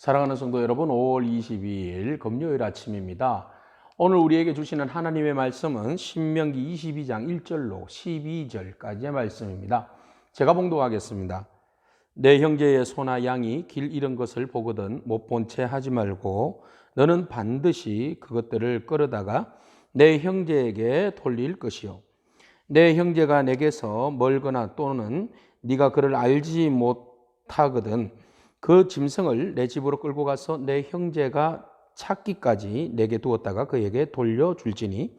사랑하는 성도 여러분, 5월 22일 금요일 아침입니다. 오늘 우리에게 주시는 하나님의 말씀은 신명기 22장 1절로 12절까지의 말씀입니다. 제가 봉독하겠습니다. 내 형제의 소나 양이 길 잃은 것을 보거든 못 본 채 하지 말고 너는 반드시 그것들을 끌어다가 내 형제에게 돌릴 것이요. 내 형제가 내게서 멀거나 또는 네가 그를 알지 못하거든 그 짐승을 내 집으로 끌고 가서 내 형제가 찾기까지 내게 두었다가 그에게 돌려줄지니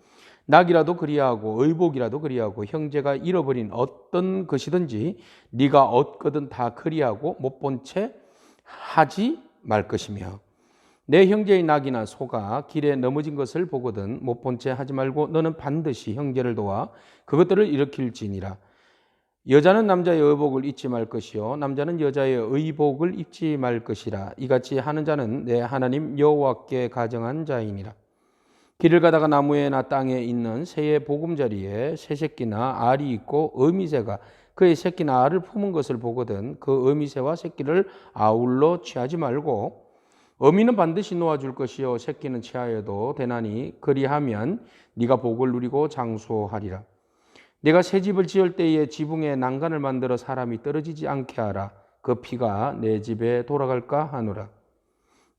낙이라도 그리하고 의복이라도 그리하고 형제가 잃어버린 어떤 것이든지 네가 얻거든 다 그리하고 못 본 채 하지 말 것이며 내 형제의 낙이나 소가 길에 넘어진 것을 보거든 못 본 채 하지 말고 너는 반드시 형제를 도와 그것들을 일으킬지니라. 여자는 남자의 의복을 입지 말 것이요 남자는 여자의 의복을 입지 말 것이라. 이같이 하는 자는 내 하나님 여호와께 가정한 자이니라. 길을 가다가 나무에나 땅에 있는 새의 보금자리에 새새끼나 알이 있고 어미새가 그의 새끼나 알을 품은 것을 보거든 그 어미새와 새끼를 아울러 취하지 말고 어미는 반드시 놓아줄 것이요 새끼는 취하여도 되나니 그리하면 네가 복을 누리고 장수하리라. 네가 새 집을 지을 때에 지붕에 난간을 만들어 사람이 떨어지지 않게 하라. 그 피가 내 집에 돌아갈까 하노라.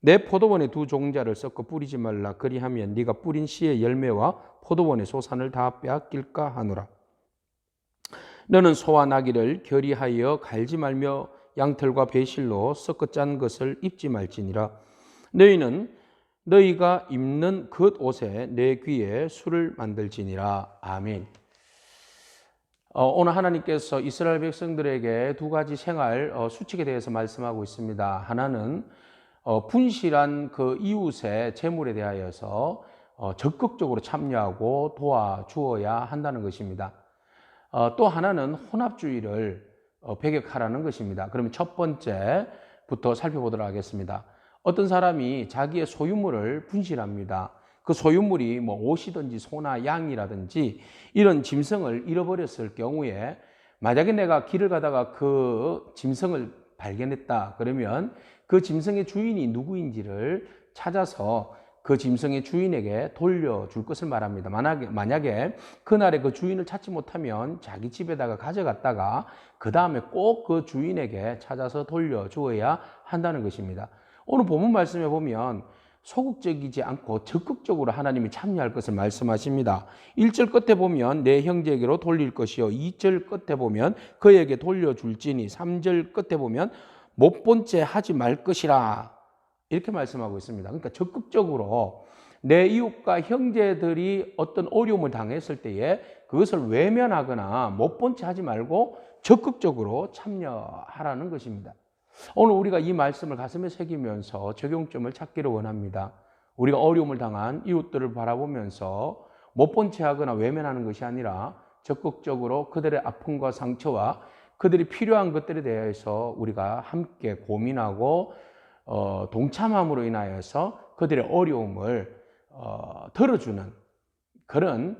내 포도원에 두 종자를 섞어 뿌리지 말라. 그리하면 네가 뿌린 씨의 열매와 포도원의 소산을 다 빼앗길까 하노라. 너는 소와 나귀를 결의하여 갈지 말며 양털과 배실로 섞어 짠 것을 입지 말지니라. 너희는 너희가 입는 겉옷에 내 귀에 술을 만들지니라. 아멘. 오늘 하나님께서 이스라엘 백성들에게 두 가지 생활 수칙에 대해서 말씀하고 있습니다. 하나는 분실한 그 이웃의 재물에 대하여서 적극적으로 참여하고 도와주어야 한다는 것입니다. 또 하나는 혼합주의를 배격하라는 것입니다. 그러면 첫 번째부터 살펴보도록 하겠습니다. 어떤 사람이 자기의 소유물을 분실합니다. 그 소유물이 뭐 옷이든지 소나 양이라든지 이런 짐승을 잃어버렸을 경우에 만약에 내가 길을 가다가 그 짐승을 발견했다 그러면 그 짐승의 주인이 누구인지를 찾아서 그 짐승의 주인에게 돌려줄 것을 말합니다. 만약에 그날에 그 주인을 찾지 못하면 자기 집에다가 가져갔다가 그 다음에 꼭 그 주인에게 찾아서 돌려주어야 한다는 것입니다. 오늘 본문 말씀에 보면 소극적이지 않고 적극적으로 하나님이 참여할 것을 말씀하십니다. 1절 끝에 보면 내 형제에게로 돌릴 것이요 2절 끝에 보면 그에게 돌려줄지니 3절 끝에 보면 못 본 채 하지 말 것이라 이렇게 말씀하고 있습니다. 그러니까 적극적으로 내 이웃과 형제들이 어떤 어려움을 당했을 때에 그것을 외면하거나 못 본 채 하지 말고 적극적으로 참여하라는 것입니다. 오늘 우리가 이 말씀을 가슴에 새기면서 적용점을 찾기를 원합니다. 우리가 어려움을 당한 이웃들을 바라보면서 못 본 채 하거나 외면하는 것이 아니라 적극적으로 그들의 아픔과 상처와 그들이 필요한 것들에 대해서 우리가 함께 고민하고 동참함으로 인하여서 그들의 어려움을 들어주는 그런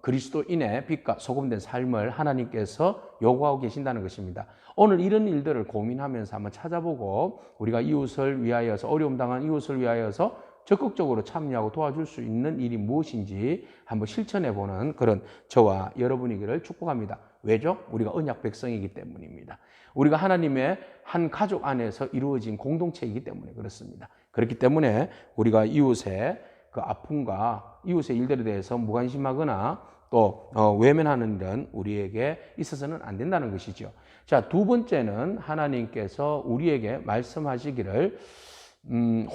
그리스도인의 빛과 소금된 삶을 하나님께서 요구하고 계신다는 것입니다. 오늘 이런 일들을 고민하면서 한번 찾아보고 우리가 이웃을 위하여서 어려움 당한 이웃을 위하여서 적극적으로 참여하고 도와줄 수 있는 일이 무엇인지 한번 실천해보는 그런 저와 여러분이기를 축복합니다. 왜죠? 우리가 언약 백성이기 때문입니다. 우리가 하나님의 한 가족 안에서 이루어진 공동체이기 때문에 그렇습니다. 그렇기 때문에 우리가 이웃의 그 아픔과 이웃의 일들에 대해서 무관심하거나 또 외면하는 일은 우리에게 있어서는 안 된다는 것이죠. 자, 두 번째는 하나님께서 우리에게 말씀하시기를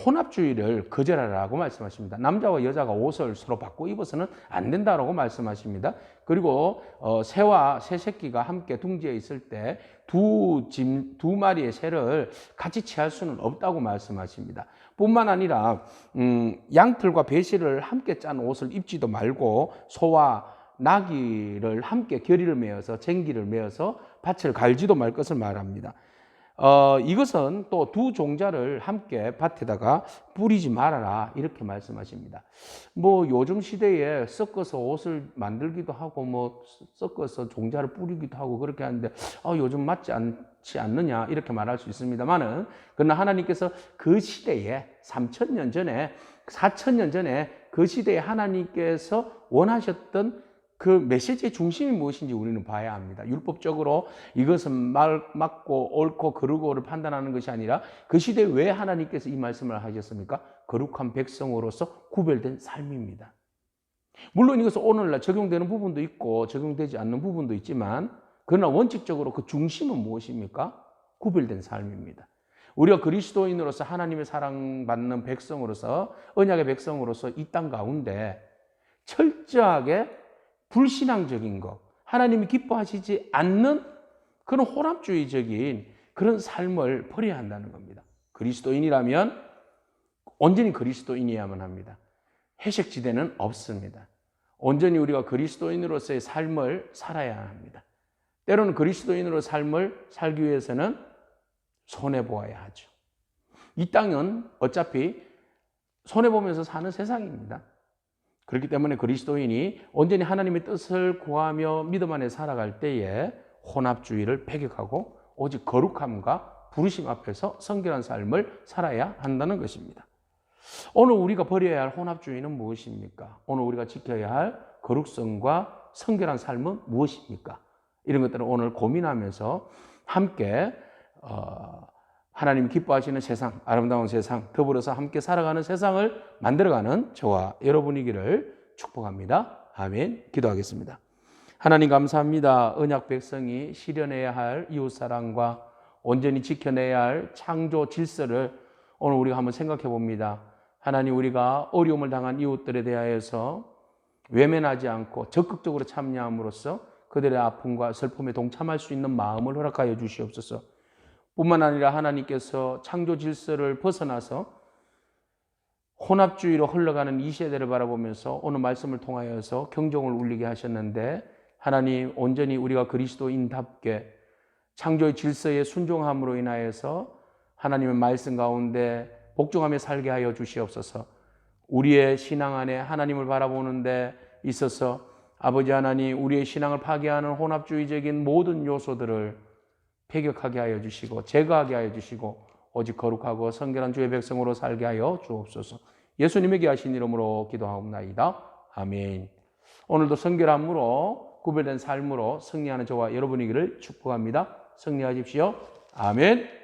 혼합주의를 거절하라고 말씀하십니다. 남자와 여자가 옷을 서로 바꿔 입어서는 안 된다고 말씀하십니다. 그리고 새와 새 새끼가 함께 둥지에 있을 때 두 마리의 새를 같이 취할 수는 없다고 말씀하십니다. 뿐만 아니라 양털과 배실을 함께 짠 옷을 입지도 말고 소와 나귀를 함께 결의를 맺어서 쟁기를 맺어서 밭을 갈지도 말 것을 말합니다. 이것은 또 두 종자를 함께 밭에다가 뿌리지 말아라 이렇게 말씀하십니다. 뭐 요즘 시대에 섞어서 옷을 만들기도 하고 뭐 섞어서 종자를 뿌리기도 하고 그렇게 하는데 요즘 맞지 않지 않느냐 이렇게 말할 수 있습니다만은, 그러나 하나님께서 그 시대에 3,000년 전에 4,000년 전에 그 시대에 하나님께서 원하셨던 그 메시지의 중심이 무엇인지 우리는 봐야 합니다. 율법적으로 이것은 맞고 옳고 그르고를 판단하는 것이 아니라 그 시대에 왜 하나님께서 이 말씀을 하셨습니까? 거룩한 백성으로서 구별된 삶입니다. 물론 이것은 오늘날 적용되는 부분도 있고 적용되지 않는 부분도 있지만, 그러나 원칙적으로 그 중심은 무엇입니까? 구별된 삶입니다. 우리가 그리스도인으로서 하나님의 사랑받는 백성으로서, 언약의 백성으로서 이 땅 가운데 철저하게 불신앙적인 것, 하나님이 기뻐하시지 않는 그런 혼합주의적인 그런 삶을 버려야 한다는 겁니다. 그리스도인이라면 온전히 그리스도인이어야만 합니다. 회색지대는 없습니다. 온전히 우리가 그리스도인으로서의 삶을 살아야 합니다. 때로는 그리스도인으로 삶을 살기 위해서는 손해보아야 하죠. 이 땅은 어차피 손해보면서 사는 세상입니다. 그렇기 때문에 그리스도인이 온전히 하나님의 뜻을 구하며 믿음 안에 살아갈 때에 혼합주의를 배격하고 오직 거룩함과 부르심 앞에서 성결한 삶을 살아야 한다는 것입니다. 오늘 우리가 버려야 할 혼합주의는 무엇입니까? 오늘 우리가 지켜야 할 거룩성과 성결한 삶은 무엇입니까? 이런 것들을 오늘 고민하면서 함께 하나님 기뻐하시는 세상, 아름다운 세상, 더불어서 함께 살아가는 세상을 만들어가는 저와 여러분이기를 축복합니다. 아멘. 기도하겠습니다. 하나님 감사합니다. 언약 백성이 실현해야 할 이웃사랑과 온전히 지켜내야 할 창조 질서를 오늘 우리가 한번 생각해 봅니다. 하나님, 우리가 어려움을 당한 이웃들에 대하여서 외면하지 않고 적극적으로 참여함으로써 그들의 아픔과 슬픔에 동참할 수 있는 마음을 허락하여 주시옵소서. 뿐만 아니라 하나님께서 창조 질서를 벗어나서 혼합주의로 흘러가는 이 시대를 바라보면서 오늘 말씀을 통하여서 경종을 울리게 하셨는데, 하나님 온전히 우리가 그리스도인답게 창조의 질서에 순종함으로 인하여서 하나님의 말씀 가운데 복종하며 살게 하여 주시옵소서. 우리의 신앙 안에 하나님을 바라보는 데 있어서 아버지 하나님, 우리의 신앙을 파괴하는 혼합주의적인 모든 요소들을 폐격하게 하여 주시고 제거하게 하여 주시고 오직 거룩하고 성결한 주의 백성으로 살게 하여 주옵소서. 예수님의 귀하신 이름으로 기도하옵나이다. 아멘. 오늘도 성결함으로 구별된 삶으로 승리하는 저와 여러분이기를 축복합니다. 승리하십시오. 아멘.